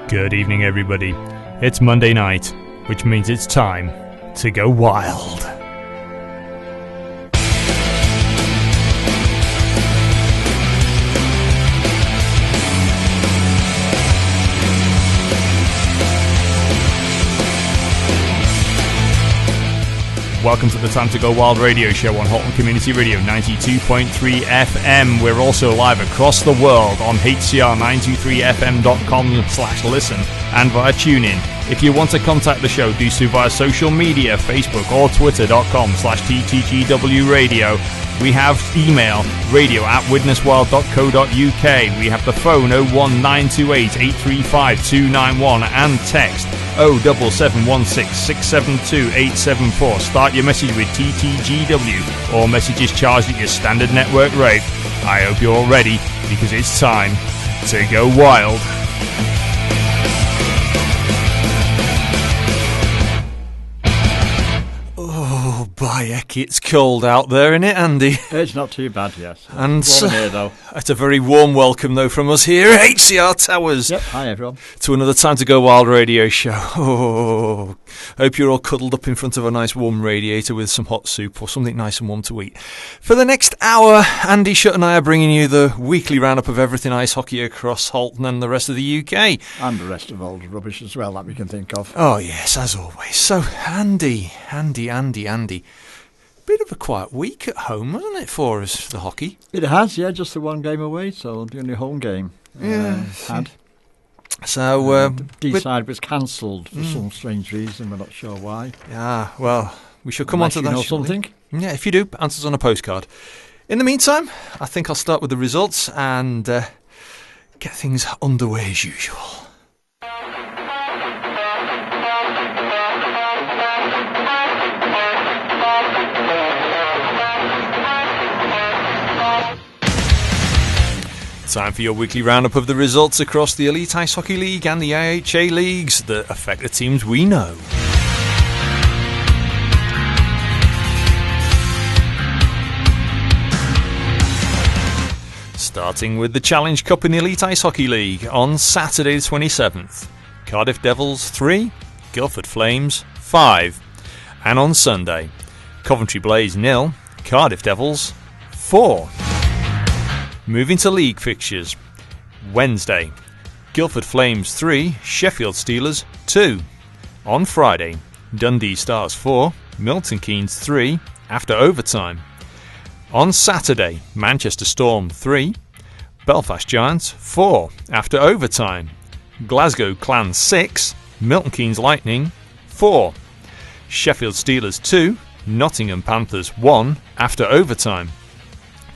Good evening, everybody. It's Monday night, which means it's time to go wild. Welcome to the Time to Go Wild radio show on Halton Community Radio 92.3 FM. We're also live across the world on hcr923fm.com/listen and via TuneIn. If you want to contact the show, do so via social media, Facebook or twitter.com/TTGW radio. We have email, radio@widneswild.co.uk. We have the phone 01928 835 291 and text 07716 672 874. Start your message with TTGW or messages charged at your standard network rate. I hope you're all ready because it's time to go wild. Bayek, it's cold out there, isn't it, Andy? It's not too bad, yes. And warm here, though. It's a very warm welcome, though, from us here at HCR Towers. Yep, hi everyone. To another Time to Go Wild radio show. Oh, hope you're all cuddled up in front of a nice warm radiator with some hot soup or something nice and warm to eat. For the next hour, Andy Shutt and I are bringing you the weekly roundup of everything ice hockey across Halton and the rest of the UK. And the rest of all the rubbish as well that we can think of. Oh, yes, as always. So, Andy. Bit of a quiet week at home, hasn't it, for us, the hockey? It has, yeah, just the one game away, so the only home game had. So, D-side was cancelled for some strange reason, we're not sure why. Yeah, well, we shall come on to that. You know something? Yeah, if you do, answers on a postcard. In the meantime, I think I'll start with the results and get things underway as usual. Time for your weekly roundup of the results across the Elite Ice Hockey League and the IHA leagues that affect the teams we know. Starting with the Challenge Cup in the Elite Ice Hockey League on Saturday the 27th. Cardiff Devils 3, Guildford Flames 5. And on Sunday, Coventry Blaze 0, Cardiff Devils 4. Moving to league fixtures. Wednesday, Guildford Flames 3, Sheffield Steelers 2. On Friday, Dundee Stars 4, Milton Keynes 3 after overtime. On Saturday, Manchester Storm 3, Belfast Giants 4 after overtime. Glasgow Clan 6, Milton Keynes Lightning 4. Sheffield Steelers 2, Nottingham Panthers 1 after overtime.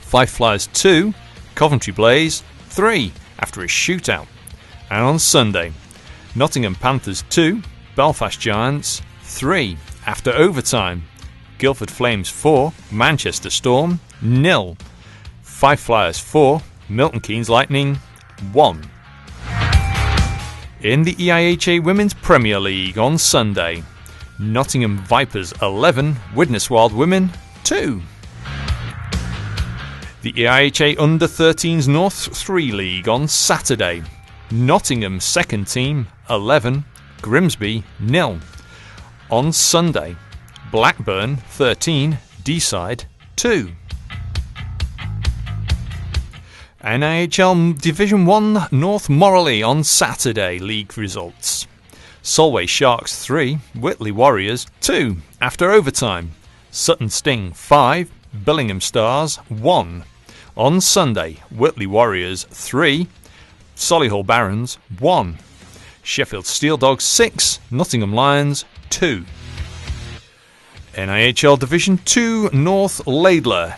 Fife Flyers 2, Coventry Blaze 3 after a shootout. And on Sunday, Nottingham Panthers 2, Belfast Giants 3 after overtime. Guildford Flames 4, Manchester Storm 0. Fife Flyers 4, Milton Keynes Lightning 1. In the EIHA Women's Premier League on Sunday, Nottingham Vipers 11, Widnes Wild Women 2. The EIHA Under-13s North 3 League on Saturday. Nottingham second team 11, Grimsby 0. On Sunday, Blackburn 13, D-side 2. NIHL Division 1 North Morley on Saturday league results. Solway Sharks 3, Whitley Warriors 2 after overtime. Sutton Sting 5, Billingham Stars 1. On Sunday, Whitley Warriors 3, Solihull Barons 1. Sheffield Steel Dogs 6, Nottingham Lions 2. NIHL Division 2 North Laidler.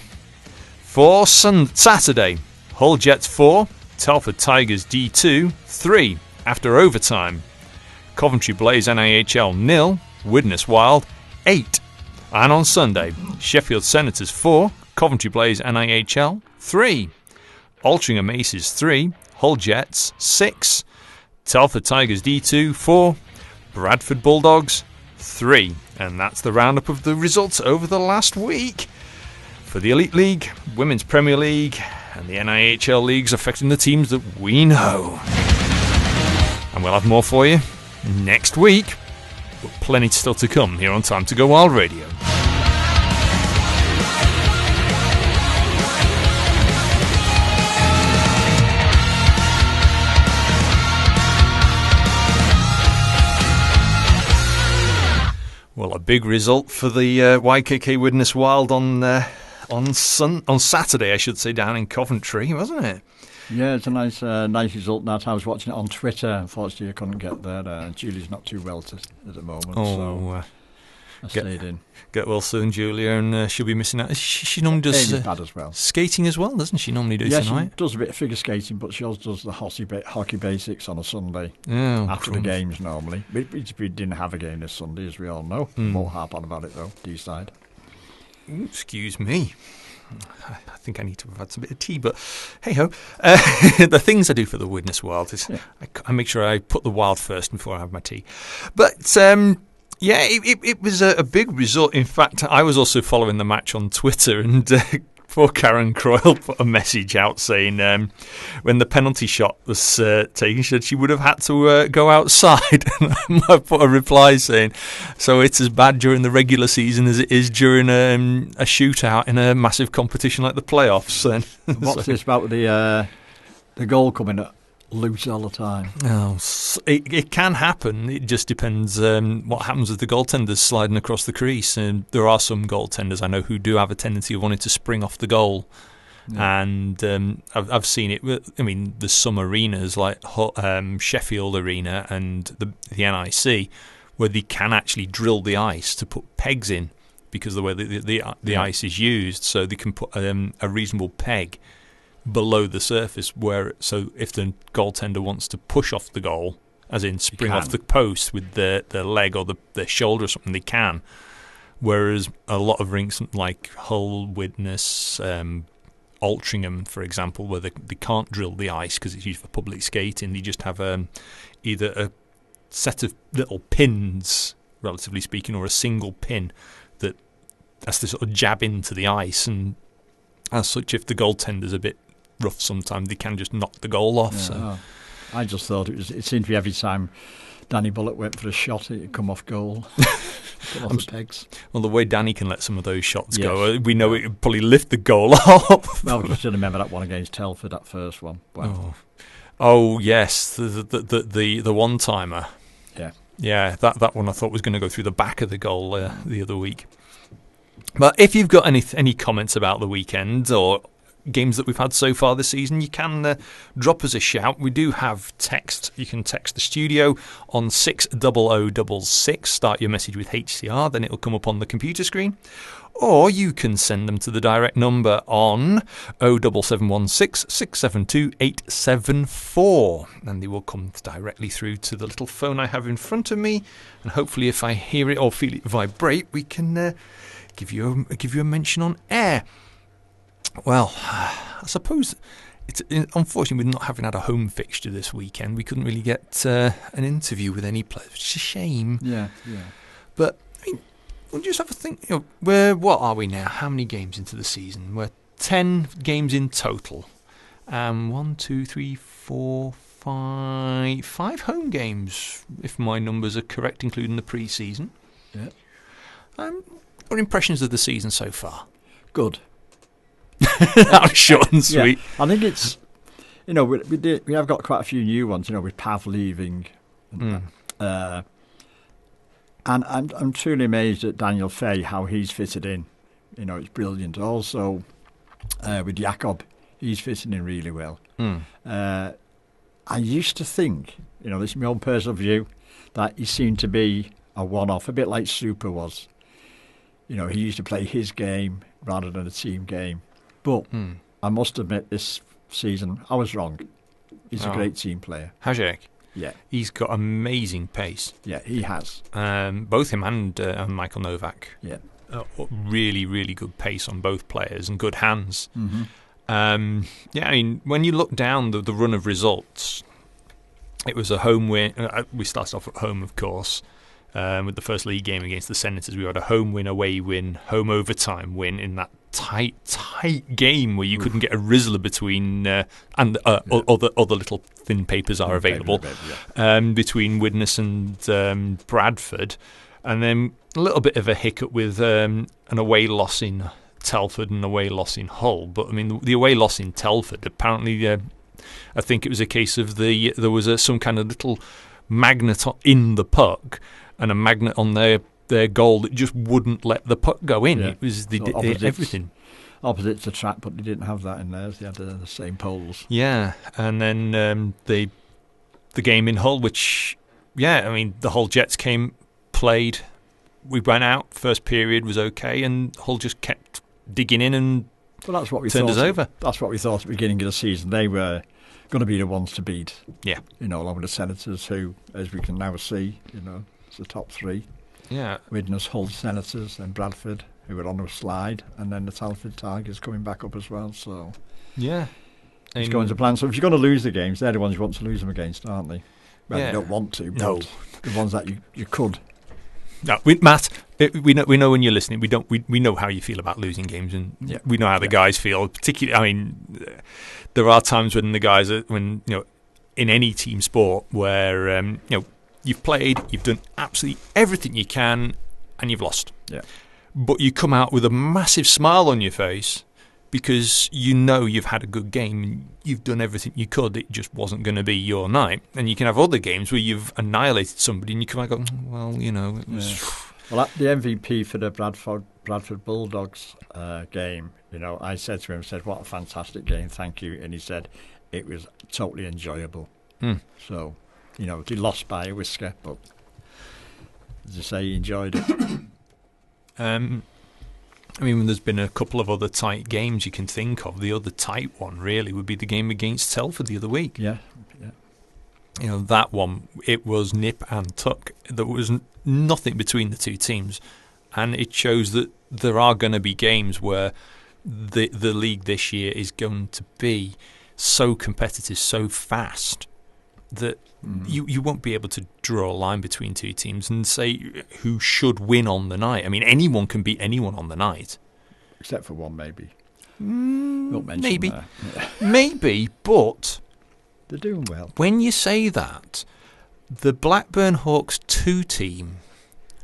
For Saturday, Hull Jets 4, Telford Tigers D2 3 after overtime. Coventry Blaze NIHL 0, Widnes Wild 8. And on Sunday, Sheffield Senators 4, Coventry Blaze NIHL 3. Altrincham Aces 3, Hull Jets 6. Telford Tigers D2 4, Bradford Bulldogs 3. And that's the roundup of the results over the last week. For the Elite League, Women's Premier League and the NIHL leagues affecting the teams that we know. And we'll have more for you next week. But plenty still to come here on Time to Go Wild Radio. Well, a big result for the YKK Widnes Wild on Saturday, I should say, down in Coventry, wasn't it? Yeah, it's a nice result. That I was watching it on Twitter. Unfortunately, I couldn't get there. Julie's not too well at the moment, so I stayed in. Get well soon, Julia, and she'll be missing out. She normally does bad as well. Skating as well, doesn't she? Normally do tonight. She does a bit of figure skating, but she also does the hockey basics on a Sunday after the games normally. We didn't have a game this Sunday, as we all know. Won't harp on about it though. D-side. Excuse me. I think I need to have had some bit of tea, but hey-ho. The things I do for the Widnes Wild is I make sure I put the Wild first before I have my tea. But, it was a big result. In fact, I was also following the match on Twitter, and poor Karen Croyle put a message out saying when the penalty shot was taken, she said she would have had to go outside. And I put a reply saying, so it's as bad during the regular season as it is during a shootout in a massive competition like the playoffs. And what's this about the goal coming loose all the time? Oh, it can happen. It just depends what happens with the goaltenders sliding across the crease. And there are some goaltenders I know who do have a tendency of wanting to spring off the goal. Yeah. And I've seen it. I mean, there's some arenas like Sheffield Arena and the NIC where they can actually drill the ice to put pegs in because of the way the ice is used. So they can put a reasonable peg below the surface, so if the goaltender wants to push off the goal, as in spring off the post with their leg or their shoulder or something, they can. Whereas a lot of rinks like Hull, Widnes, Altrincham, for example, where they can't drill the ice because it's used for public skating, they just have either a set of little pins, relatively speaking, or a single pin that has to sort of jab into the ice, and as such, if the goaltender's a bit rough sometimes, they can just knock the goal off. Yeah. So I just thought it seemed to be every time Danny Bullock went for a shot, it'd come off goal. Come off the pegs. Well, the way Danny can let some of those shots go, we know it would probably lift the goal off. Well, I still remember that one against Telford, that first one. Wow. Oh yes, the one timer. Yeah, that one I thought was going to go through the back of the goal the other week. But if you've got any comments about the weekend or games that we've had so far this season, you can drop us a shout. We do have text. You can text the studio on 60066. Start your message with HCR, then it'll come up on the computer screen. Or you can send them to the direct number on 07716 672 874, and they will come directly through to the little phone I have in front of me. And hopefully, if I hear it or feel it vibrate, we can give you a mention on air. Well, I suppose it's unfortunately, with not having had a home fixture this weekend, we couldn't really get an interview with any players, which is a shame. Yeah. But I mean, we'll just have a think. What are we now? How many games into the season? We're 10 games in total. 1, 2, 3, 4, 5 home games, if my numbers are correct, including the pre-season. Yeah. What impressions of the season so far? Good. That was short and sweet. Yeah. I think it's, we have got quite a few new ones, with Pav leaving. And I'm truly amazed at Daniel Fay, how he's fitted in. It's brilliant. Also, with Jakob, he's fitting in really well. I used to think, this is my own personal view, that he seemed to be a one-off, a bit like Super was. He used to play his game rather than a team game. But I must admit, this season, I was wrong. He's a great team player. Hajek? Yeah. He's got amazing pace. Yeah, he has. Both him and Michael Novak. Yeah. Really, really good pace on both players and good hands. Mm-hmm. I mean, when you look down the run of results, it was a home win. We started off at home, of course. With the first league game against the Senators, we had a home win, away win, home overtime win in that tight game where you couldn't get a Rizzler between, other little thin papers are available, between Widnes and Bradford. And then a little bit of a hiccup with an away loss in Telford and an away loss in Hull. But, I mean, the away loss in Telford, apparently, I think it was a case of there was some kind of little magnet in the puck, and a magnet on their goal that just wouldn't let the puck go in. It was everything. Opposite the track, but they didn't have that in theirs. They had the same poles. Yeah, and then the game in Hull, which, I mean, the Hull Jets played. We went out. First period was okay, and Hull just kept digging in and that's what we turned us over. That's what we thought at the beginning of the season. They were going to be the ones to beat. Yeah, along with the Senators, who, as we can now see, it's the top three. Yeah, Widnes, Hull, Senators, then Bradford, who were on a slide, and then the Telford Tigers coming back up as well. So it's going to plan. So if you're going to lose the games, they're the ones you want to lose them against, aren't they? Well, you don't want to, but the ones that you could. No, Matt, we know when you're listening. We know how you feel about losing games, and we know how the guys feel. Particularly, I mean, there are times when the guys in any team sport where you've played, you've done absolutely everything you can, and you've lost. Yeah. But you come out with a massive smile on your face because you've had a good game and you've done everything you could. It just wasn't going to be your night. And you can have other games where you've annihilated somebody and you come out and go, well, it was... Well, the MVP for the Bradford Bulldogs game, I said to him, what a fantastic game, thank you. And he said, it was totally enjoyable. So, they lost by a whisker, but as I say, he enjoyed it. I mean, there's been a couple of other tight games you can think of. The other tight one, really, would be the game against Telford the other week. Yeah. That one, it was nip and tuck. There was nothing between the two teams. And it shows that there are going to be games where the league this year is going to be so competitive, so fast, that you won't be able to draw a line between two teams and say who should win on the night. I mean, anyone can beat anyone on the night. Except for one, maybe. Maybe. Maybe, but... They're doing well. When you say that, the Blackburn Hawks 2 team,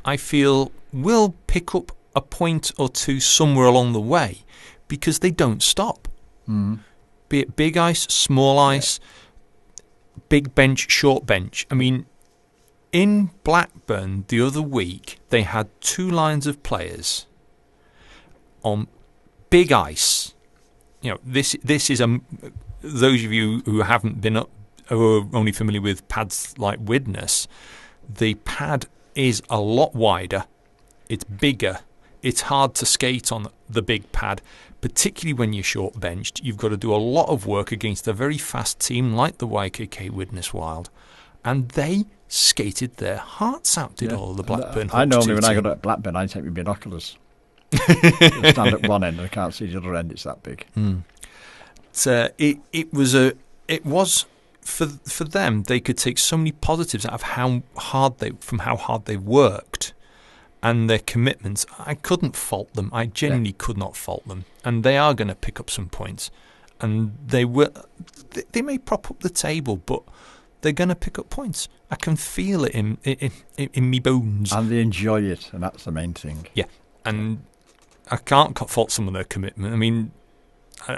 I feel, will pick up a point or two somewhere along the way because they don't stop. Be it big ice, small ice... big bench, short bench. I mean, in Blackburn the other week, they had 2 lines of players on big ice. This is those of you who haven't been up, who are only familiar with pads like Widnes, the pad is a lot wider. It's bigger. It's hard to skate on the big pad, particularly when you're short benched. You've got to do a lot of work against a very fast team like the YKK Widnes Wild, and they skated their hearts out, did all of the Blackburn Hawks. I normally, when I go to Blackburn, I take my binoculars. I stand at one end and I can't see the other end. It's that big. It was for them. They could take so many positives out of how hard they worked. And their commitments, I couldn't fault them. I genuinely could not fault them. And they are going to pick up some points. And they may prop up the table, but they're going to pick up points. I can feel it in me bones. And they enjoy it, and that's the main thing. Yeah, and I can't fault some of their commitment. I mean,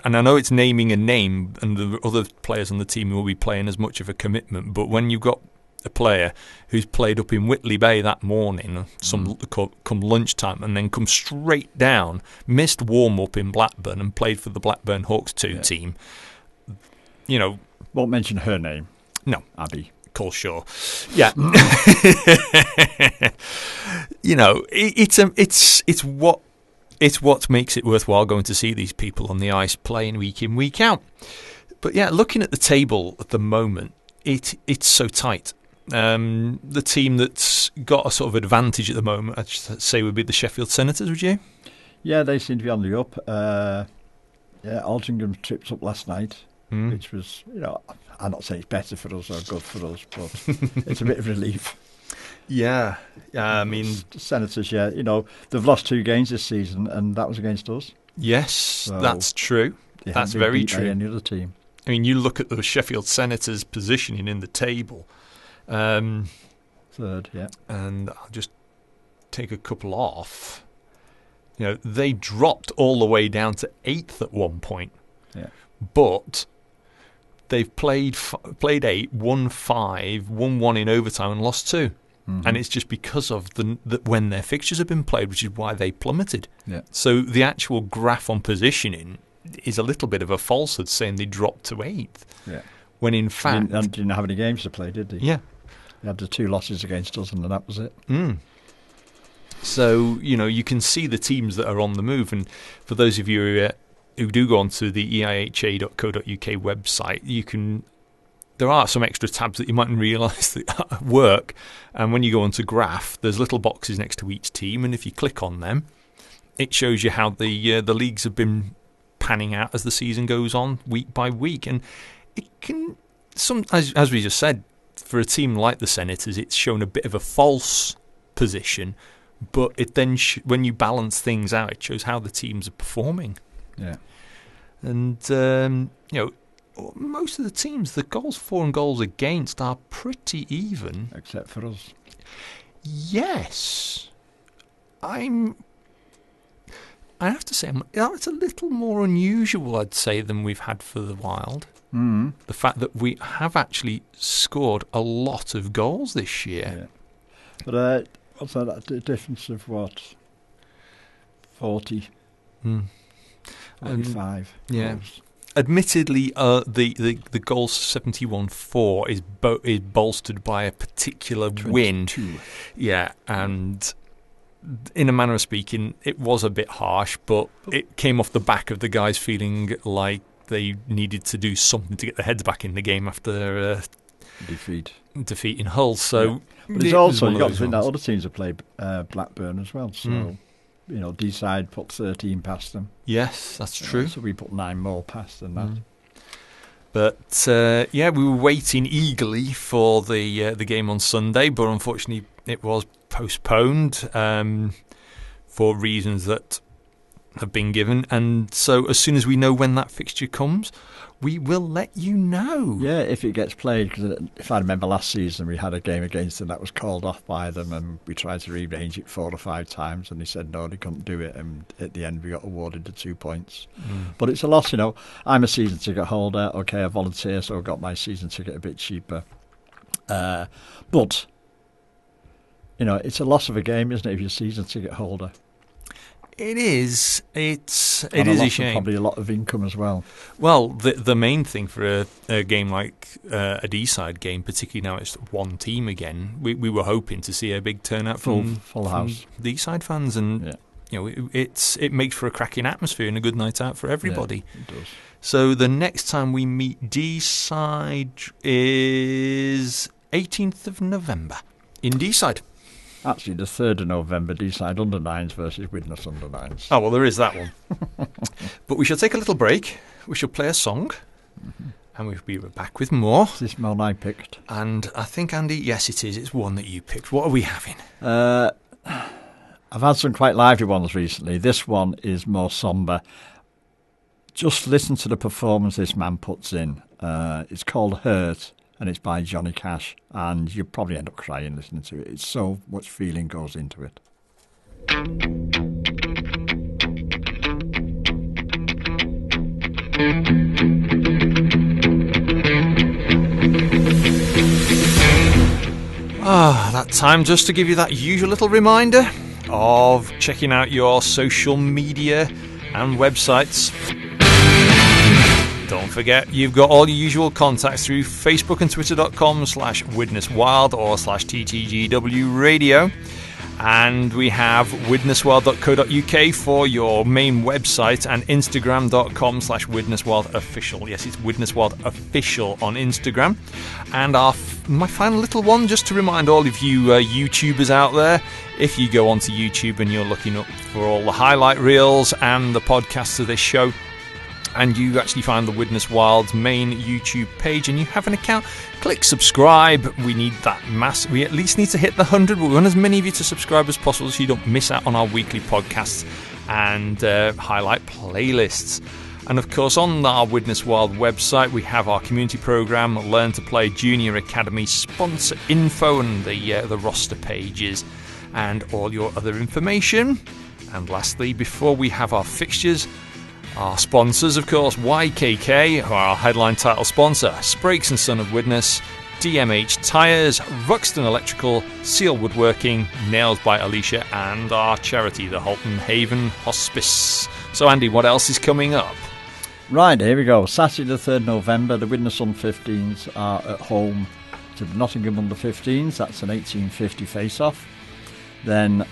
and I know it's naming a name, and the other players on the team will be playing as much of a commitment, but when you've got a player who's played up in Whitley Bay that morning, come lunchtime, and then come straight down, missed warm-up in Blackburn and played for the Blackburn Hawks 2 team. Won't mention her name. No. Abby Colshaw. Yeah. It's what makes it worthwhile going to see these people on the ice playing week in, week out. But yeah, looking at the table at the moment, it's so tight. The team that's got a sort of advantage at the moment, I'd say, would be the Sheffield Senators, would you? Yeah, they seem to be on the up. Altrincham tripped up last night, which was, I'm not saying it's better for us or good for us, but it's a bit of relief. Yeah. I mean, Senators, yeah, they've lost 2 games this season, and that was against us. yes, So that's true. That's very beat by true. any other team. I mean, you look at the Sheffield Senators' positioning in the table. 3rd, yeah. And I'll just take a couple off. They dropped all the way down to 8th at one point. Yeah. But they've played 8, won 5, won 1 in overtime and lost 2. Mm-hmm. And it's just because of when their fixtures have been played, which is why they plummeted. Yeah. So the actual graph on positioning is a little bit of a falsehood, saying they dropped to 8th. Yeah. When in fact... Didn't have any games to play, did they? Yeah. They had the 2 losses against us, and that was it. So, you can see the teams that are on the move. And for those of you who do go onto the eiha.co.uk website, there are some extra tabs that you mightn't realise that work. And when you go onto graph, there's little boxes next to each team. And if you click on them, it shows you how the leagues have been panning out as the season goes on week by week. And it can, as we just said, for a team like the Senators, it's shown a bit of a false position, but it then when you balance things out, it shows how the teams are performing. Yeah. And most of the teams, the goals for and goals against are pretty even, except for us. Yes, I have to say, it's a little more unusual, I'd say, than we've had for the Wild. Mm. The fact that we have actually scored a lot of goals this year. Yeah. But what's that? A difference of what? 40? 45. Yeah. Goals. Admittedly, the goals 71-4 is bolstered by a particular 22. win. Yeah, and in a manner of speaking, it was a bit harsh, but it came off the back of the guys feeling like they needed to do something to get their heads back in the game after defeating Hull. So, but it's also, you've got to think that other teams have played Blackburn as well. So, D-side put 13 past them. Yes, that's true. So we put 9 more past than that. But we were waiting eagerly for the game on Sunday, but unfortunately it was postponed for reasons that have been given. And so as soon as we know when that fixture comes, we will let you know. Yeah, if it gets played, because if I remember last season, we had a game against them that was called off by them, and we tried to rearrange it 4 or 5 times, and they said no, they couldn't do it, and at the end we got awarded the 2 points. But it's a loss, I'm a season ticket holder. Okay, I volunteer, so I got my season ticket a bit cheaper. But it's a loss of a game, isn't it, if you're a season ticket holder? It is. It is a shame. Probably a lot of income as well. Well, the main thing for a game like a D-side game, particularly now it's one team again, we were hoping to see a big turnout from full house D-side fans, and it makes for a cracking atmosphere and a good night out for everybody. Yeah, it does. So the next time we meet D-side is 18th of November in D-side. Actually, the 3rd of November, D-side under-9s versus Widnes under-9s. Oh, well, there is that one. But we shall take a little break. We shall play a song. And we'll be back with more. Is this one I picked? And I think, Andy, yes, it is. It's one that you picked. What are we having? I've had some quite lively ones recently. This one is more sombre. Just listen to the performance this man puts in. It's called Hurt. And it's by Johnny Cash, and you'll probably end up crying listening to it. It's so much feeling goes into it. That time just to give you that usual little reminder of checking out your social media and websites. Don't forget, you've got all your usual contacts through Facebook and Twitter.com/WidnesWild or /TTGW Radio. And we have widneswild.co.uk for your main website, and Instagram.com/WidnesWildOfficial. Yes, it's WidnesWild Official on Instagram. And my final little one, just to remind all of you YouTubers out there, if you go onto YouTube and you're looking up for all the highlight reels and the podcasts of this show, and you actually find the Widnes Wild's main YouTube page and you have an account, click subscribe. We need that mass. We at least need to hit the 100. We want as many of you to subscribe as possible so you don't miss out on our weekly podcasts and highlight playlists. And of course, on our Widnes Wild website, we have our community program, Learn to Play Junior Academy, sponsor info, and the roster pages, and all your other information. And lastly, before we have our fixtures, our sponsors, of course, YKK, who are our headline title sponsor, Sprakes and Son of Widnes, DMH Tyres, Ruxton Electrical, Seal Woodworking, Nails by Alicia, and our charity, the Halton Haven Hospice. So, Andy, what else is coming up? Right, here we go. Saturday the 3rd November, the Widnes Under-15s are at home to the Nottingham Under-15s. That's an 1850 face-off. Then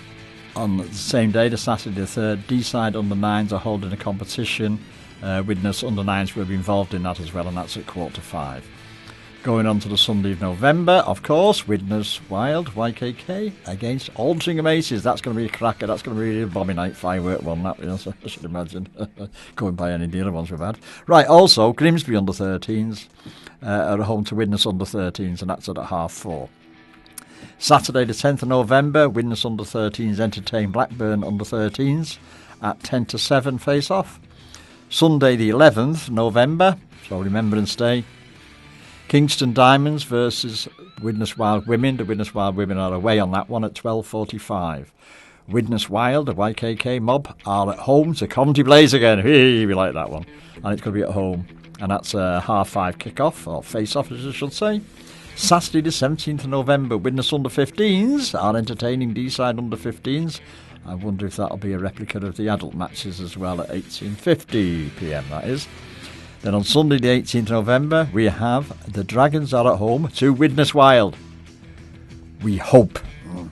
on the same day, the Saturday the 3rd, D-side Under-9s are holding a competition. Widnes Under-9s will be involved in that as well, and that's at 4:45. Going on to the Sunday of November, of course, Widnes Wild, YKK, against Altrincham Aces. That's going to be a cracker. That's going to be really a Bobby Night firework one, that, I should imagine, going by any of the other ones we've had. Right, also, Grimsby Under-13s are at home to Widnes Under-13s, and that's at 4:30. Saturday the 10th of November, Widnes Under-13s entertain Blackburn Under-13s at 10-7 face-off. Sunday the 11th November, so Remembrance Day, Kingston Diamonds versus Widnes Wild Women. The Widnes Wild Women are away on that one at 12:45. Widnes Wild, the YKK mob, are at home to Coventry Blaze again. Hey, we like that one. And it's going to be at home. And that's a 5:30 kick-off, or face-off as I should say. Saturday the 17th of November, Widnes Under-15s are entertaining D-side Under-15s. I wonder if that'll be a replica of the adult matches as well at 18:50pm, that is. Then on Sunday the 18th of November, we have the Dragons are at home to Widnes Wild. We hope.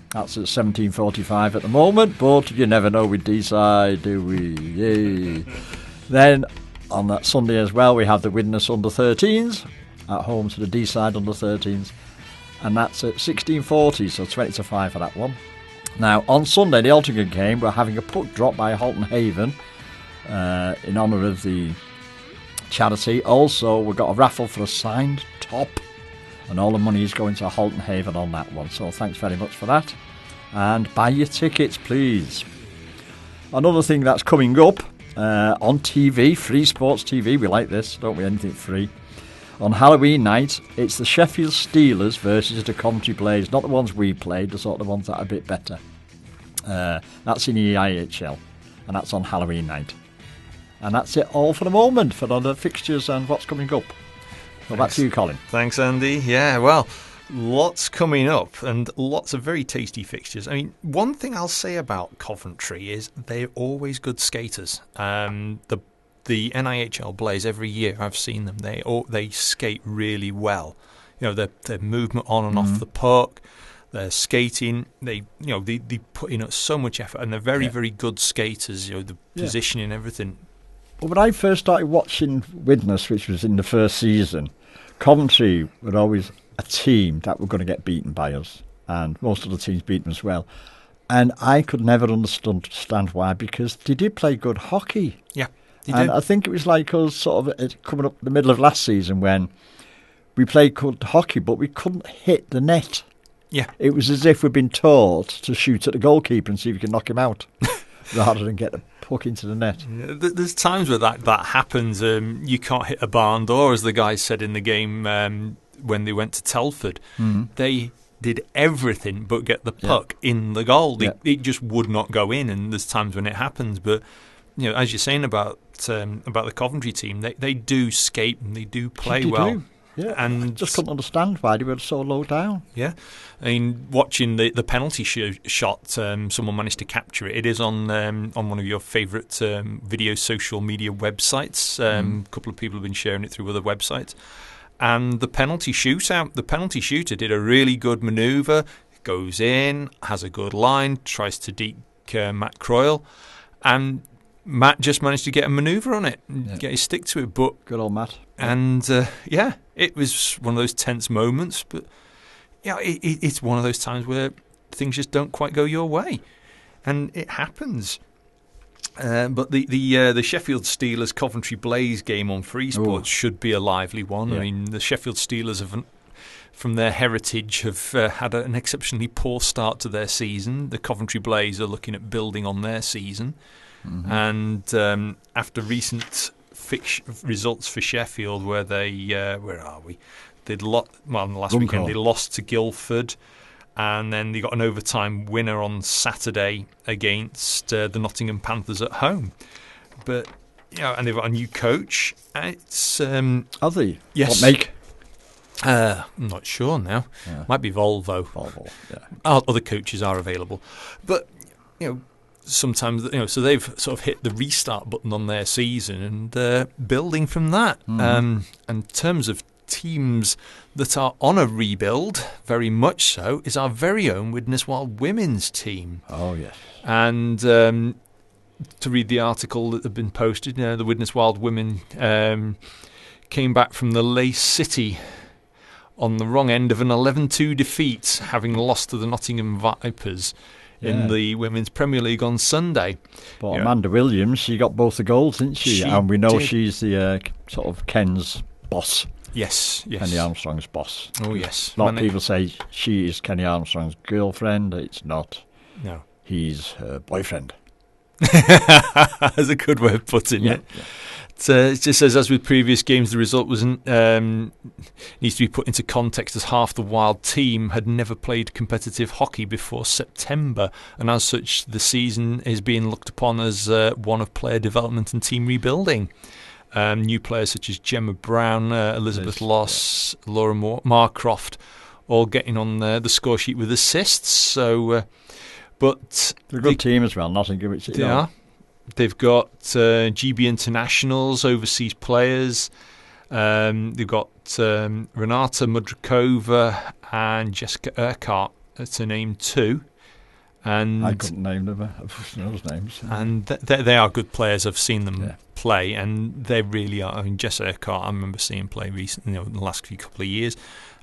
That's at 17:45 at the moment, but you never know with D-side, do we? Yay. Then on that Sunday as well, we have the Widnes Under-13s at home to the D-side Under-13s, and that's at 16:40, so 20-5 for that one. Now on Sunday, the Altrincham game, we're having a puck drop by Halton Haven in honour of the charity. Also, we've got a raffle for a signed top, and all the money is going to Halton Haven on that one, so thanks very much for that. And buy your tickets, please. Another thing that's coming up on TV, free sports TV, we like this, don't we? Anything free. On Halloween night, it's the Sheffield Steelers versus the Coventry Blaze. Not the ones we played, the sort of ones that are a bit better. That's in the NIHL, and that's on Halloween night. And that's it all for the moment for the fixtures and what's coming up. So back to you, Colin. Thanks, Andy. Yeah, well, lots coming up and lots of very tasty fixtures. I mean, one thing I'll say about Coventry is they're always good skaters. The NIHL Blaze, every year I've seen them, they skate really well. You know, their movement on and off the puck, their skating, they put in so much effort, and they're very, very good skaters. You know, the positioning, everything. Well, when I first started watching Widnes, which was in the first season, Coventry were always a team that were going to get beaten by us, and most of the teams beat them as well. And I could never understand why, because they did play good hockey. Yeah. And I think it was like us sort of coming up the middle of last season when we played good hockey, but we couldn't hit the net. Yeah. It was as if we'd been taught to shoot at the goalkeeper and see if you can knock him out, rather than get the puck into the net. Yeah, there's times where that happens. You can't hit a barn door, as the guys said in the game when they went to Telford. They did everything but get the puck in the goal. It just would not go in, and there's times when it happens, but you know, as you're saying about the Coventry team, they do skate and they do play well. Yeah, and I just couldn't understand why they were so low down. Yeah, I mean, watching the penalty shot, someone managed to capture it. It is on one of your favourite video social media websites. A couple of people have been sharing it through other websites. And the penalty shootout, the penalty shooter did a really good manoeuvre. Goes in, has a good line, tries to deke Matt Croyle, and Matt just managed to get a manoeuvre on it and get his stick to it. But good old Matt. And it was one of those tense moments. But yeah, it's one of those times where things just don't quite go your way, and it happens. But the Sheffield Steelers Coventry Blaze game on Free Sports should be a lively one. Yeah. I mean, the Sheffield Steelers have, from their heritage, have had an exceptionally poor start to their season. The Coventry Blaze are looking at building on their season, and after recent results for Sheffield, where they where are we? Last weekend they lost to Guildford. And then they got an overtime winner on Saturday against the Nottingham Panthers at home. But and they've got a new coach. It's are they? Yes. What make? I'm not sure now. Yeah. Might be Volvo. Yeah. Other coaches are available, but sometimes so they've sort of hit the restart button on their season and building from that. In terms of teams that are on a rebuild, very much so, is our very own Widnes Wild women's team. Oh, yes. And to read the article that had been posted, the Widnes Wild women came back from the Lace City on the wrong end of an 11-2 defeat, having lost to the Nottingham Vipers in the Women's Premier League on Sunday. But Amanda Williams, she got both the goals, didn't she? And we know she's the sort of Ken's boss. Yes. Kenny Armstrong's boss. Oh, yes. A lot of people say she is Kenny Armstrong's girlfriend. It's not. No. He's her boyfriend. That's a good way of putting it. Yeah. It just says, as with previous games, the result wasn't needs to be put into context, as half the Wild team had never played competitive hockey before September, and as such, the season is being looked upon as one of player development and team rebuilding. New players such as Gemma Brown, Elizabeth Loss, Laura Marcroft, all getting on the score sheet with assists. So, but they're a good team as well. Nottingham, they are. They've got GB internationals, overseas players. They've got Renata Mudrikova and Jessica Urquhart, to name two. And I couldn't name them. Those names. And they are good players. I've seen them play, and they really are. I mean, Jessica Urquhart, I remember seeing play recently, in the last couple of years,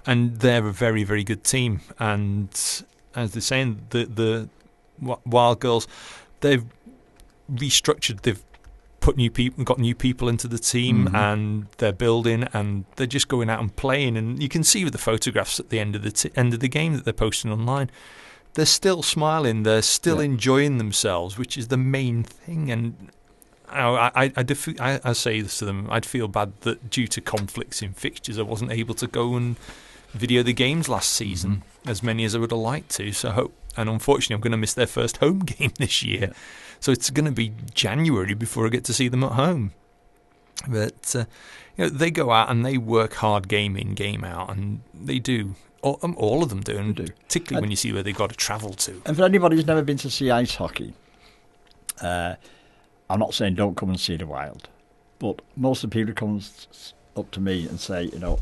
and they're a very, very good team. And as they're saying, the Wild Girls, they've restructured. They've got new people into the team, and they're building, and they're just going out and playing. And you can see with the photographs at the end of the game that they're posting online, they're still smiling. They're still enjoying themselves, which is the main thing. And I say this to them. I'd feel bad that due to conflicts in fixtures, I wasn't able to go and video the games last season, as many as I would have liked to. And unfortunately, I'm going to miss their first home game this year. So it's going to be January before I get to see them at home. But they go out and they work hard game in, game out, and they do. All of them do, and particularly when you see where they've got to travel to. And for anybody who's never been to see ice hockey, I'm not saying don't come and see the Wild, but most of the people who come up to me and say, I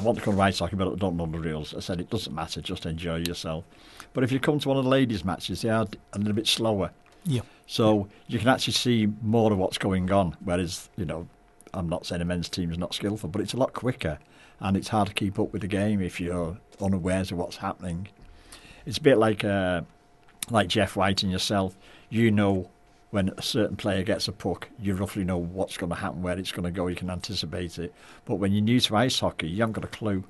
want to come to ice hockey, but I don't know the rules. I said, it doesn't matter, just enjoy yourself. But if you come to one of the ladies' matches, they are a little bit slower. Yeah. So you can actually see more of what's going on, whereas, I'm not saying the men's team is not skillful, but it's a lot quicker. And it's hard to keep up with the game if you're unawares of what's happening. It's a bit like Jeff White and yourself. When a certain player gets a puck, you roughly know what's going to happen, where it's going to go. You can anticipate it. But when you're new to ice hockey, you haven't got a clue.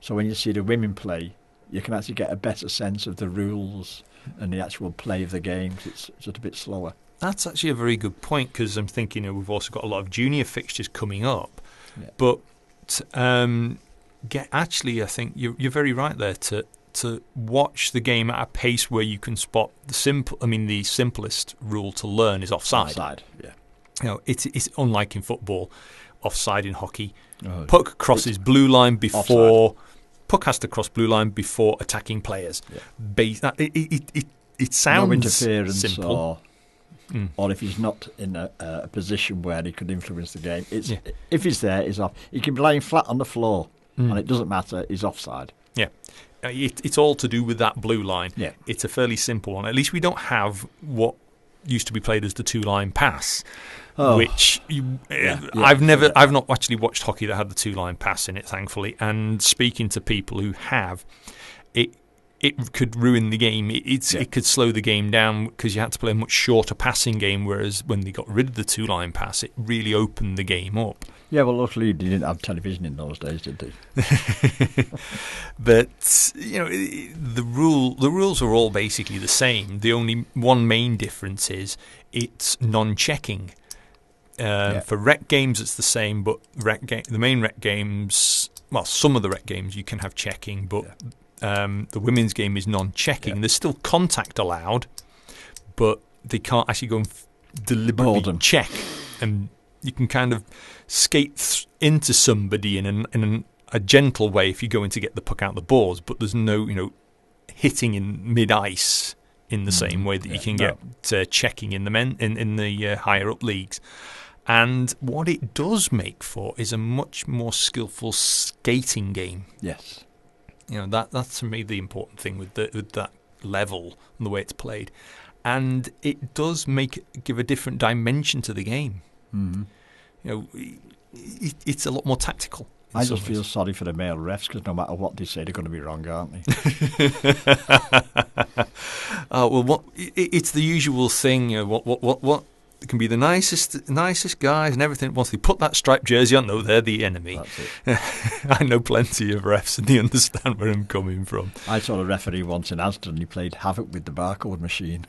So when you see the women play, you can actually get a better sense of the rules and the actual play of the game. It's just a bit slower. That's actually a very good point, because I'm thinking we've also got a lot of junior fixtures coming up. Yeah. But I think you're very right there to watch the game at a pace where you can spot the simplest rule to learn is offside. Offside, yeah. It's unlike in football, offside in hockey. Puck crosses blue line before. Offside. Puck has to cross blue line before attacking players. Yeah. It sounds no interference simple. Or if he's not in a position where he could influence the game. If he's there, he's off. He can be lying flat on the floor, and it doesn't matter, he's offside. Yeah. It's all to do with that blue line. Yeah. It's a fairly simple one. At least we don't have what used to be played as the two-line pass, which I've not actually watched hockey that had the two-line pass in it, thankfully. And speaking to people who have, it could ruin the game. It could slow the game down because you had to play a much shorter passing game, whereas when they got rid of the two-line pass, it really opened the game up. Yeah, well, luckily they didn't have television in those days, did they? But the rules are all basically the same. The only one main difference is it's non-checking. For rec games, it's the same, but the main rec games, well, some of the rec games you can have checking, but the women's game is non-checking. Yeah. There's still contact allowed, but they can't actually go and deliberately check, and you can kind of skate into somebody in a gentle way if you go in to get the puck out the boards, but there's no hitting in mid-ice in the same way that you can get checking in the higher up leagues. And what it does make for is a much more skillful skating game. Yes. That's to me the important thing with that level and the way it's played. And it does give a different dimension to the game. Mm-hmm. It's a lot more tactical. I just feel sorry for the male refs because no matter what they say, they're going to be wrong, aren't they? It's the usual thing. What it can be the nicest guys and everything. Once they put that striped jersey on, no, they're the enemy. That's it. I know plenty of refs and they understand where I'm coming from. I saw a referee once in Aston and he played havoc with the barcode machine.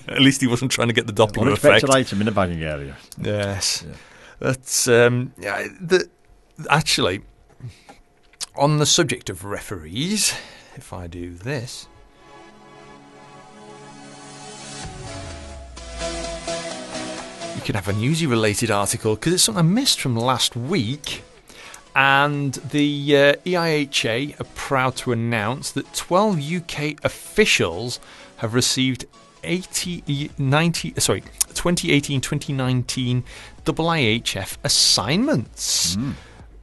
At least he wasn't trying to get the Doppler effect. Unexpected item in the bagging area. Yes. Yeah. That's actually, on the subject of referees, if I do this, you can have a newsy-related article because it's something I missed from last week. And the EIHA are proud to announce that 12 UK officials have received 2018-2019 IIHF assignments.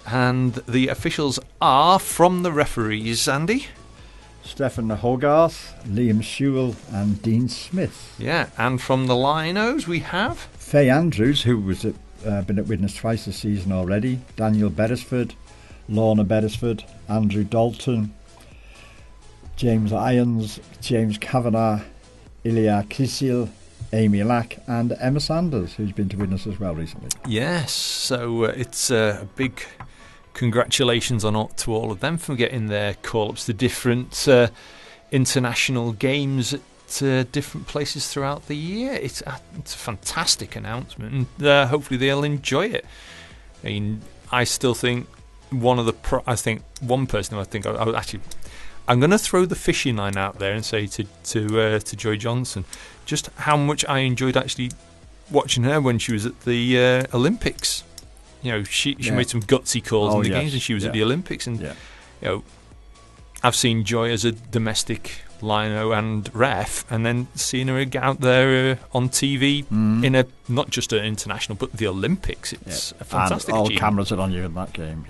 And the officials are from the referees, Andy? Stephen Hogarth, Liam Sewell and Dean Smith. Yeah, and from the Linos we have Faye Andrews, who was been at Widnes twice this season already, Daniel Beresford, Lorna Beresford, Andrew Dalton, James Irons, James Kavanagh, Ilya Kisil, Amy Lack and Emma Sanders, who's been to Widnes as well recently. Yes, so it's a big congratulations to all of them for getting their call-ups to different international games at different places throughout the year. It's a fantastic announcement, and hopefully they'll enjoy it. I mean, I still think one person I'm going to throw the fishing line out there and say to Joy Johnson just how much I enjoyed actually watching her when she was at the Olympics. She made some gutsy calls in the games, and she was at the Olympics. And I've seen Joy as a domestic lino and ref, and then seeing her out there on TV in not just an international but the Olympics. It's a fantastic and all achievement. Cameras are on you in that game,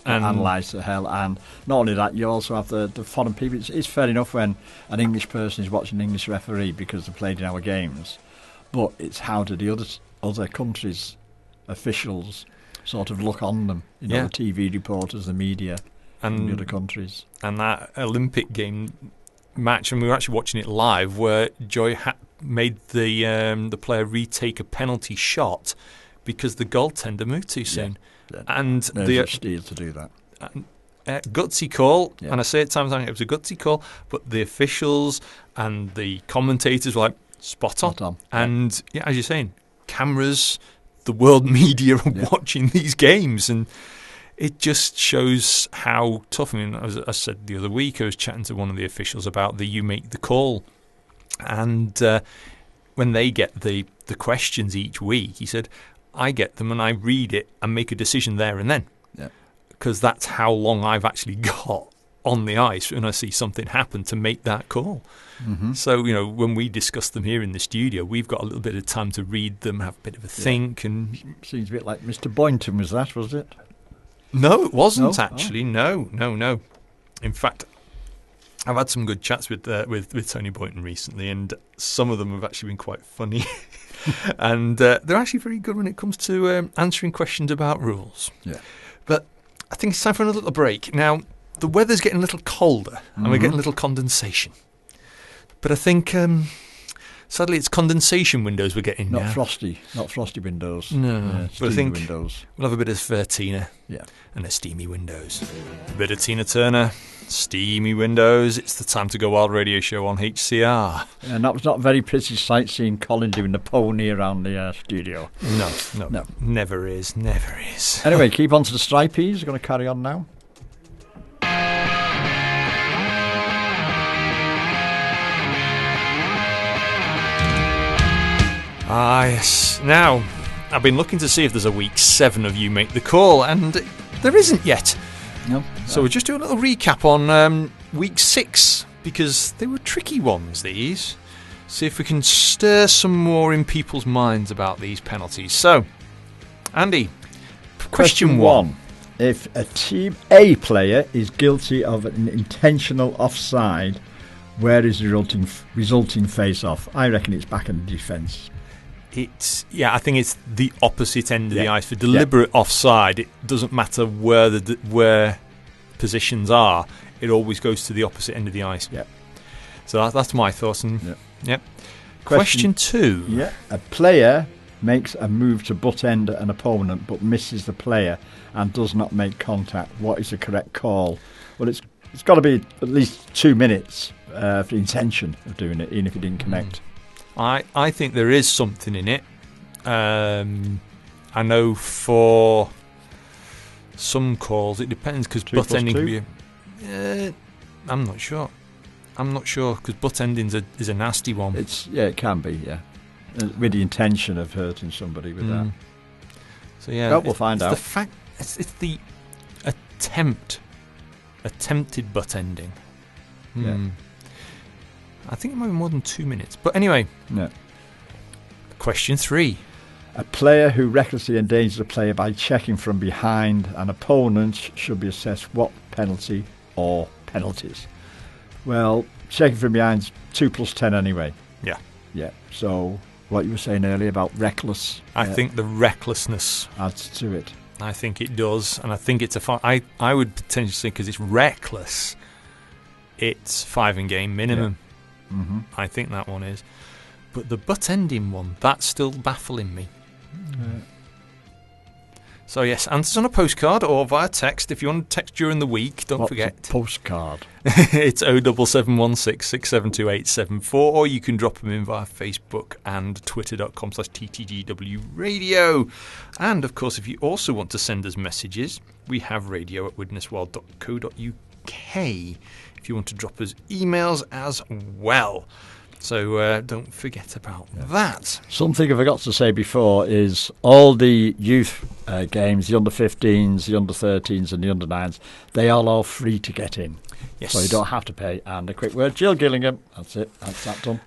and analyse the hell. And not only that, you also have the foreign people. It's fair enough when an English person is watching an English referee because they played in our games, but it's how do the other countries' officials sort of look on them, the TV reporters, the media, and the other countries. And that Olympic game match, and we were actually watching it live, where Joy made the player retake a penalty shot because the goaltender moved too soon. And the steal to do that. Gutsy call, and I say it time and time, it was a gutsy call, but the officials and the commentators were like, spot on. And as you're saying, cameras, the world media are watching these games, and it just shows how tough. I mean, as I said the other week, I was chatting to one of the officials about the you make the call, and when they get the questions each week, he said, I get them and I read it and make a decision there and then, because that's how long I've actually got on the ice when I see something happen to make that call. Mm-hmm. So, when we discuss them here in the studio, we've got a little bit of time to read them, have a bit of a think. And seems a bit like Mr. Boynton, was it? No, it wasn't actually. No. In fact, I've had some good chats with Tony Boynton recently, and some of them have actually been quite funny. And they're actually very good when it comes to answering questions about rules. Yeah. But I think it's time for another little break. Now, the weather's getting a little colder and we're getting a little condensation. But I think, sadly, it's condensation windows we're getting not now. Not frosty windows. No, but I think windows. we'll have a bit of Tina and a steamy windows. A bit of Tina Turner, steamy windows. It's the Time to Go Wild radio show on HCR. And that was not a very pretty sight seeing Colin doing the pony around the studio. No. Never is. Anyway, keep on to the Stripies. We're going to carry on now. Ah, yes. Now, I've been looking to see if there's a week 7 of You Make the Call, and there isn't yet. No. So we'll just do a little recap on week 6, because they were tricky ones, these. See if we can stir some more in people's minds about these penalties. So, Andy, question 1. If a Team A player is guilty of an intentional offside, where is the resulting face-off? I reckon it's back in the defence. I think it's the opposite end of the ice. For deliberate offside, it doesn't matter where positions are. It always goes to the opposite end of the ice. Yep. So that's my thoughts. Question 2. Yeah. A player makes a move to butt end an opponent but misses the player and does not make contact. What is the correct call? Well, it's got to be at least 2 minutes for the intention of doing it, even if he didn't connect. I think there is something in it. I know for some calls it depends, because butt ending can be. I'm not sure because butt ending is a nasty one. It can be, with the intention of hurting somebody with that. So we'll find out. It's the attempted butt ending. Yeah. I think it might be more than 2 minutes. But anyway. No. Question 3. A player who recklessly endangers a player by checking from behind an opponent should be assessed what penalty or penalties? Well, checking from behind's 2 + 10 anyway. Yeah. Yeah. So what you were saying earlier about reckless. I think the recklessness adds to it. I think it does. And I think it's I would potentially say, because it's reckless, it's 5 in game minimum. Yeah. Mm-hmm. I think that one is. But the butt ending one, that's still baffling me. So yes, answers on a postcard or via text. If you want to text during the week, don't forget. A postcard? It's 07716 672874, or you can drop them in via Facebook and twitter.com/TTGW radio. And of course, if you also want to send us messages, we have radio@widnesworld.co.uk. If you want to drop us emails as well. So don't forget about that. Something I forgot to say before is all the youth games, the under-15s, the under-13s and the under-9s, they are all free to get in. Yes. So you don't have to pay. And a quick word, Jill Gillingham. That's it. That's that done.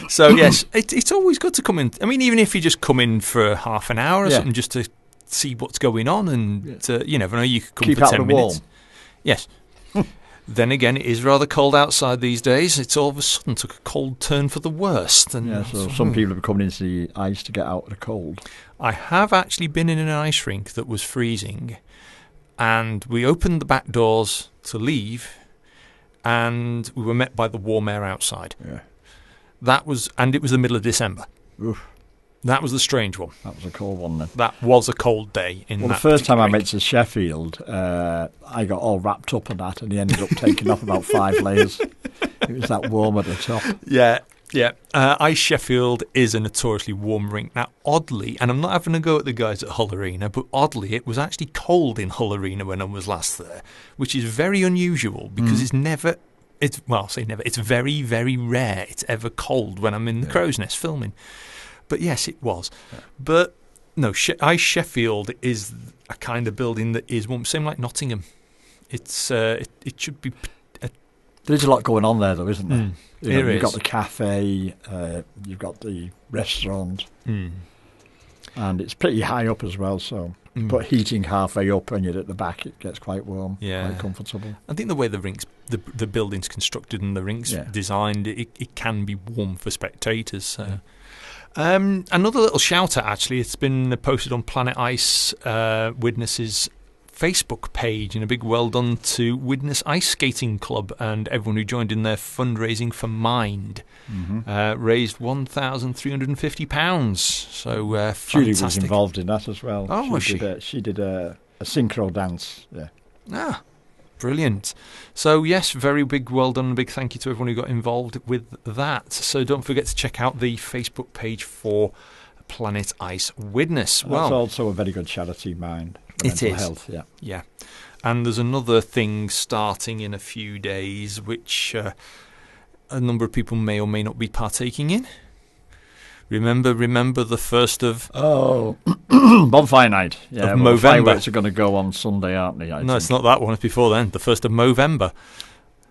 So, yes, it's always good to come in. I mean, even if you just come in for half an hour or something, just to see what's going on, and you never know, you could come for 10 minutes. Warm. Yes. Then again, it is rather cold outside these days. It's all of a sudden took a cold turn for the worst. And so some people have come into the ice to get out of the cold. I have actually been in an ice rink that was freezing, and we opened the back doors to leave, and we were met by the warm air outside. Yeah. And it was the middle of December. Oof. That was the strange one. That was a cold one then. That was a cold day. The first time I went to Sheffield, I got all wrapped up in that, and he ended up taking off about 5 layers. It was that warm at the top. Yeah. Ice Sheffield is a notoriously warm rink. Now, oddly, and I'm not having a go at the guys at Hull Arena, but oddly, it was actually cold in Hull Arena when I was last there, which is very unusual because it's very, very rare it's ever cold when I'm in the Crow's Nest filming. But yes, it was. Yeah. But no, Ice Sheffield is a kind of building that is warm, same like Nottingham. It's it should be. There's a lot going on there, though, isn't there? You've got the cafe, you've got the restaurant, and it's pretty high up as well. So, put heating halfway up, and you're at the back, it gets quite warm, quite comfortable. I think the way the rinks, the building's constructed and the rinks designed, it can be warm for spectators. So. Yeah. Another little shout out, actually, it's been posted on Planet Ice Widnes's Facebook page, and a big well done to Widnes Ice Skating Club and everyone who joined in their fundraising for Mind. Raised £1,350. So fantastic. Julie was involved in that as well. Oh, was she? She did a synchro dance. Yeah. Ah, brilliant. So yes, very big well done, a big thank you to everyone who got involved with that. So don't forget to check out the Facebook page for Planet Ice Widnes. Well, that's also a very good charity, Mind. It is. Health, yeah. And there's another thing starting in a few days, which a number of people may or may not be partaking in. Remember the 1st of... Oh, bonfire night. Yeah, of Movember. Fireworks are going to go on Sunday, aren't they? I think. It's not that one. It's before then. The 1st of Movember.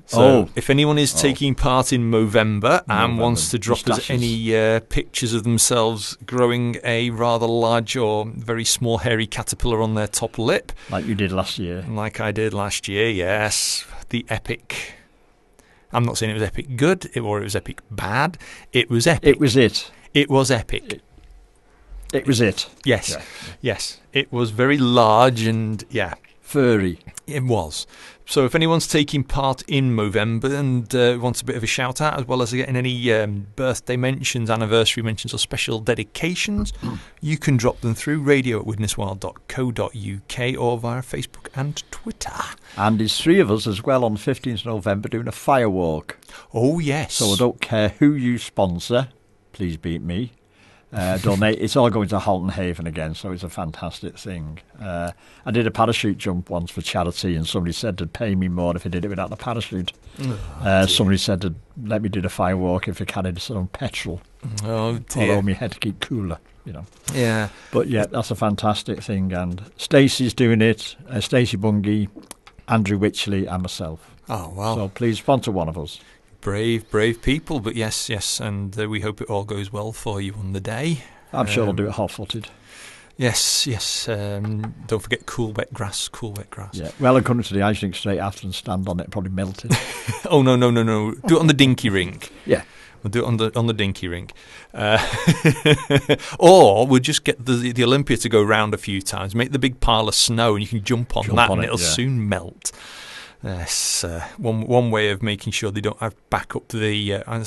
So if anyone is taking part in Movember and wants to drop us any pictures of themselves growing a rather large or very small hairy caterpillar on their top lip. Like you did last year. Like I did last year, yes. The epic. I'm not saying it was epic good or it was epic bad. It was epic. It was it. It was epic. It was it. Yes. Yeah. Yes. It was very large and, furry. It was. So if anyone's taking part in Movember and wants a bit of a shout out, as well as getting any birthday mentions, anniversary mentions, or special dedications, you can drop them through radio@widneswild.co.uk or via Facebook and Twitter. And there's 3 of us as well on 15th November doing a fire walk. Oh, yes. So I don't care who you sponsor, please beat me. Donate. It's all going to Halton Haven again, so it's a fantastic thing. I did a parachute jump once for charity, and somebody said they'd pay me more if I did it without the parachute. Somebody said they'd let me do the firewalk if I carried some petrol. Oh dear! Although my head to keep cooler, Yeah. But yeah, that's a fantastic thing, and Stacey's doing it. Stacey Bungie, Andrew Witchley, and myself. Oh wow! So please sponsor one of us. Brave people, but yes, and we hope it all goes well for you on the day. I'm sure I'll do it hot-footed. Yes. Don't forget cool, wet grass. Yeah, well, I'm coming to the ice rink straight after and stand on it, probably melted. Oh, no. Do it on the dinky rink. Yeah. We'll do it on the dinky rink. Or we'll just get the Olympia to go round a few times, make the big pile of snow, and you can jump on that, and it'll soon melt. Yes, one way of making sure they don't have back up to the. I'm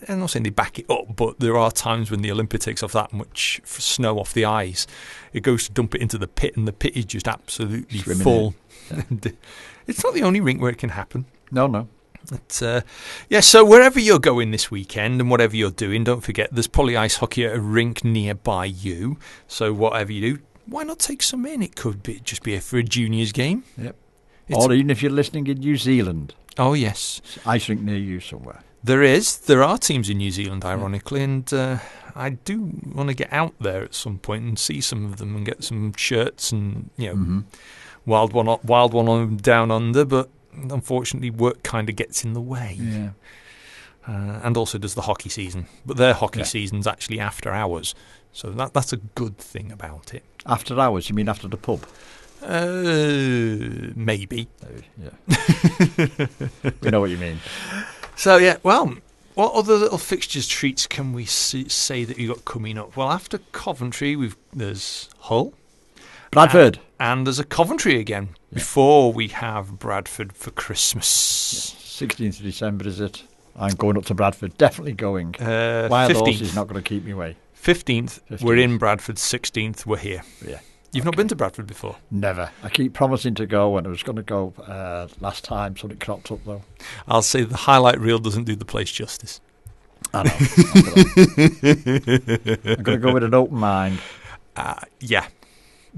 not saying they back it up, but there are times when the Olympia takes off that much snow off the ice, it goes to dump it into the pit, and the pit is just absolutely full. Yeah. It's not the only rink where it can happen. No. But, so wherever you're going this weekend and whatever you're doing, don't forget there's probably ice hockey at a rink nearby you. So whatever you do, why not take some in? It could just be for a juniors game. Yep. Or even if you're listening in New Zealand. Oh, yes. Ice rink near you somewhere. There are teams in New Zealand, ironically, and I do want to get out there at some point and see some of them and get some shirts and, wild one on down under, but unfortunately work kind of gets in the way. Yeah. And also does the hockey season. But their hockey season's actually after hours, so that's a good thing about it. After hours? You mean after the pub? Maybe. Yeah. We know what you mean. So, what other little fixtures, treats can we say that you got coming up? Well, after Coventry, there's Hull. Bradford. And there's a Coventry again before we have Bradford for Christmas. 16th of December, is it? I'm going up to Bradford. Definitely going. Wild Horse is not going to keep me away. 15th, we're in Bradford. 16th, we're here. Yeah. You've not been to Bradford before? Never. I keep promising to go, and I was going to go last time, something cropped up, though. I'll say the highlight reel doesn't do the place justice. I know. I'm going to go with an open mind. Yeah,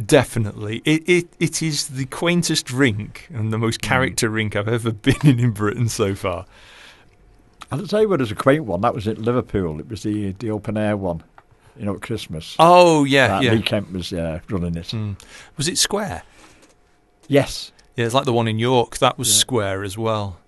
definitely. It is the quaintest rink and the most character rink I've ever been in Britain so far. I'll tell you what, there's a quaint one. That was at Liverpool. It was the open air one. At Christmas. Oh, yeah. Lee Kemp was running it. Was it square? Yes. Yeah, it's like the one in York. That was square as well.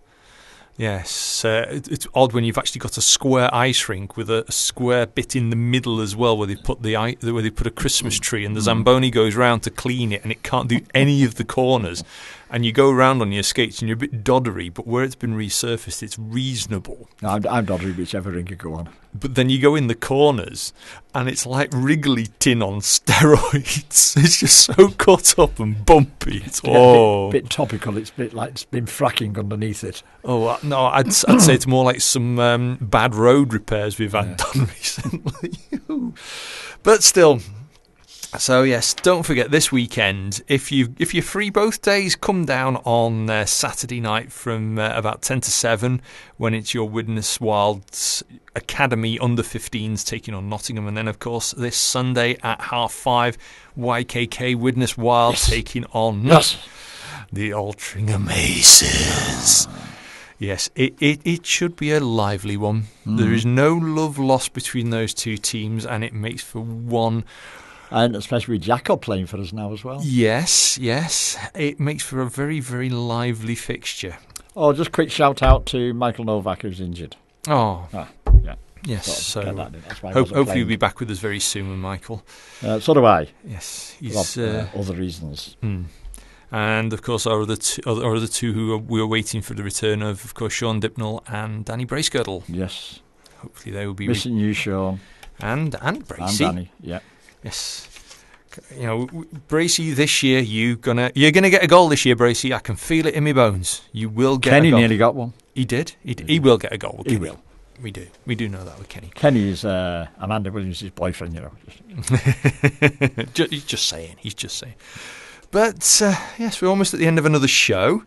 Yes. It's odd when you've actually got a square ice rink with a square bit in the middle as well, where they put a Christmas tree, and the Zamboni goes round to clean it, and it can't do any of the corners. and you go around on your skates and you're a bit doddery, but where it's been resurfaced, it's reasonable. I'm doddery whichever rink you go on. But then you go in the corners and it's like Wrigley tin on steroids. It's just so cut up and bumpy. It's a bit topical. It's a bit like it's been fracking underneath it. Oh no, I'd say it's more like some bad road repairs we've had done recently. But still. So yes, don't forget this weekend, if you're free both days, come down on Saturday night from about 10 to 7 when it's your Widnes Wilds Academy under-15s taking on Nottingham, and then of course this Sunday at 5:30 YKK Widnes Wilds taking on the Altrincham Aces. Yes, it should be a lively one. There is no love lost between those two teams, and it makes for one. And especially with Jacob playing for us now as well. Yes. It makes for a very, very lively fixture. Oh, just quick shout out to Michael Novak, who's injured. Oh. Yeah. Yes, so hopefully you'll be back with us very soon, Michael. So do I. Yes. He's other reasons. And, of course, our other two who we are waiting for the return of course, Sean Dipnell and Danny Bracegirdle. Yes. Hopefully they will be... Missing you, Sean. And Bracey. And Danny, yeah. Yes. You know, Bracey, this year you're gonna get a goal this year, Bracey. I can feel it in my bones. You will get Kenny a goal. Nearly got one. He did. He will get a goal. He will. We do know that with Kenny. Kenny is Amanda Williams' boyfriend, you know. He's just saying. But yes, we're almost at the end of another show,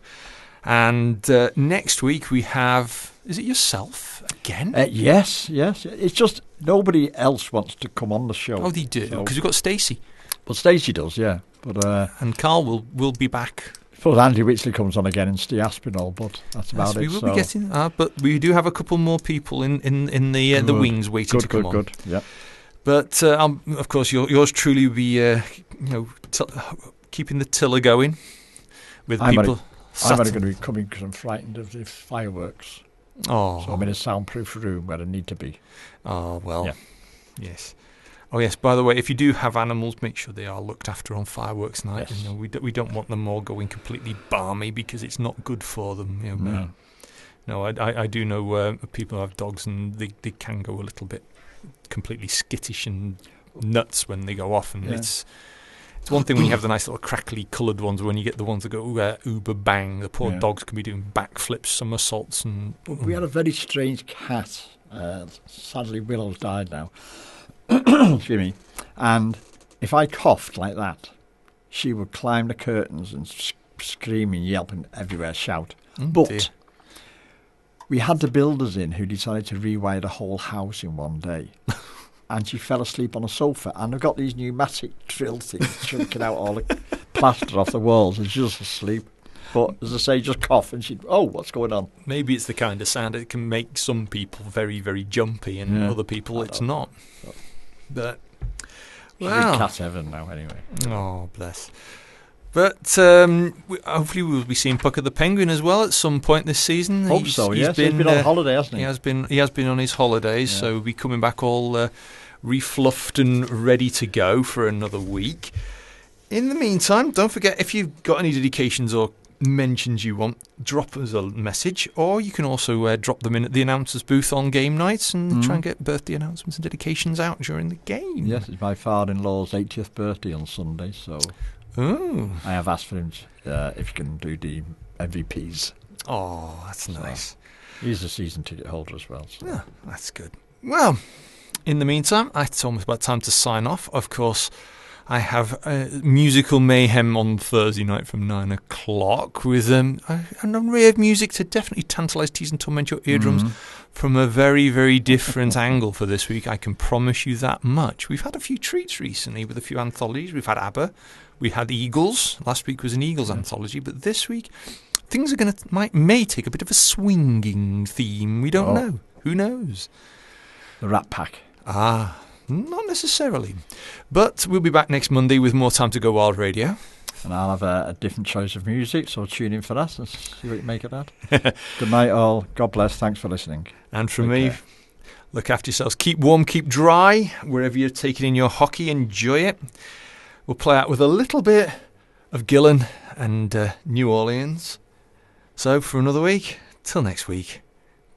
and next week we have. Is it yourself again? Yes. It's just nobody else wants to come on the show. Oh, they do, because we've got Stacey. Well, Stacey does, yeah. But and Carl will be back. Well, Andy Whitsley comes on again and Steve Aspinall, but that's about it. We will be getting, but we do have a couple more people in the wings waiting to come on. Good. Yeah. But of course, yours truly will be keeping the tiller going with people. I'm only going to be coming because I'm frightened of the fireworks. Oh. So I'm in a soundproof room where I need to be. Oh, well, yeah. Yes. Oh, yes, by the way, if you do have animals, make sure they are looked after on fireworks night. Yes. You know, we don't want them all going completely balmy because it's not good for them. You know, no, I do know people who have dogs and they can go a little bit completely skittish and nuts when they go off. And it's one thing when you have the nice little crackly coloured ones, when you get the ones that go uber bang, the poor dogs can be doing backflips, somersaults. We had a very strange cat. Sadly, Willow's died now. Excuse me. And if I coughed like that, she would climb the curtains and screaming, yelping everywhere, shout. But we had the builders in who decided to rewire the whole house in one day. And she fell asleep on a sofa. And I've got these pneumatic drill things chunking out all the plaster off the walls. And she's just asleep. But as I say, just cough and she'd, what's going on? Maybe it's the kind of sound that can make some people very, very jumpy and other people it's not. But, she's in cat heaven now anyway. Oh, bless. But hopefully we'll be seeing Puck at the Penguin as well at some point this season. Hope so, yes. He's been on holiday, hasn't he? He has been on his holidays, so he'll be coming back all refluffed and ready to go for another week. In the meantime, don't forget, if you've got any dedications or mentions you want, drop us a message, or you can also drop them in at the announcers booth on game nights and try and get birthday announcements and dedications out during the game. Yes, it's my father-in-law's 80th birthday on Sunday, so I have asked for him if he can do the MVPs. Oh, that's nice. He's a season ticket holder as well. So. Yeah, that's good. Well, in the meantime, it's almost about time to sign off. Of course, I have musical mayhem on Thursday night from 9 o'clock with an array of music to definitely tantalise, tease and torment your eardrums from a very, very different angle for this week. I can promise you that much. We've had a few treats recently with a few anthologies. We've had ABBA. We had Eagles. Last week was an Eagles anthology. But this week, things are may take a bit of a swinging theme. We don't know. Who knows? The Rat Pack. Not necessarily. But we'll be back next Monday with more Time to Go Wild Radio. And I'll have a different choice of music, so tune in for that and see what you make of that. Good night, all. God bless. Thanks for listening. And from me, look after yourselves. Keep warm, keep dry. Wherever you're taking in your hockey, enjoy it. We'll play out with a little bit of Gillan and New Orleans. So for another week, till next week,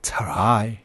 ta-ra. Bye.